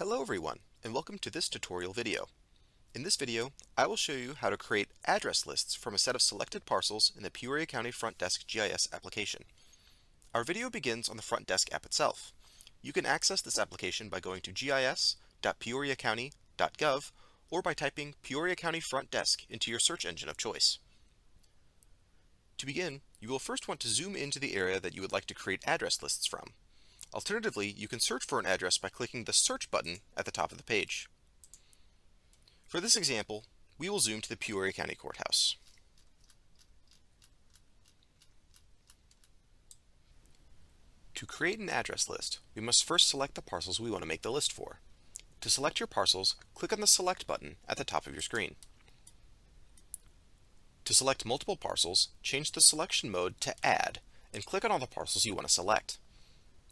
Hello everyone, and welcome to this tutorial video. In this video, I will show you how to create address lists from a set of selected parcels in the Peoria County Front Desk GIS application. Our video begins on the Front Desk app itself. You can access this application by going to gis.peoriacounty.gov or by typing Peoria County Front Desk into your search engine of choice. To begin, you will first want to zoom into the area that you would like to create address lists from. Alternatively, you can search for an address by clicking the Search button at the top of the page. For this example, we will zoom to the Peoria County Courthouse. To create an address list, we must first select the parcels we want to make the list for. To select your parcels, click on the Select button at the top of your screen. To select multiple parcels, change the selection mode to Add and click on all the parcels you want to select.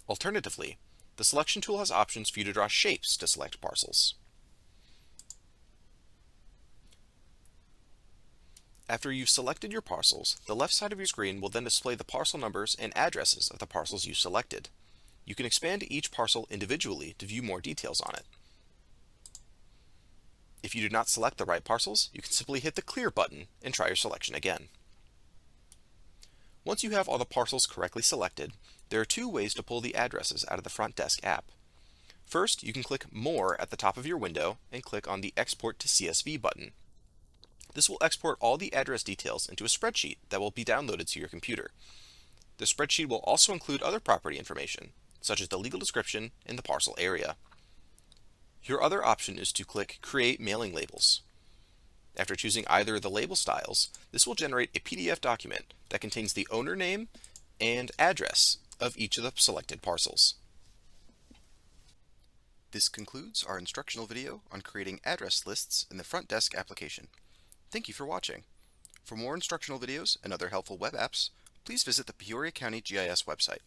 Alternatively, the selection tool has options for you to draw shapes to select parcels. After you've selected your parcels, the left side of your screen will then display the parcel numbers and addresses of the parcels you selected. You can expand each parcel individually to view more details on it. If you do not select the right parcels, you can simply hit the Clear button and try your selection again. Once you have all the parcels correctly selected, there are two ways to pull the addresses out of the Front Desk app. First, you can click More at the top of your window and click on the Export to CSV button. This will export all the address details into a spreadsheet that will be downloaded to your computer. The spreadsheet will also include other property information, such as the legal description and the parcel area. Your other option is to click Create Mailing Labels. After choosing either of the label styles, this will generate a PDF document that contains the owner name and address of each of the selected parcels. This concludes our instructional video on creating address lists in the Front Desk application. Thank you for watching. For more instructional videos and other helpful web apps, please visit the Peoria County GIS website.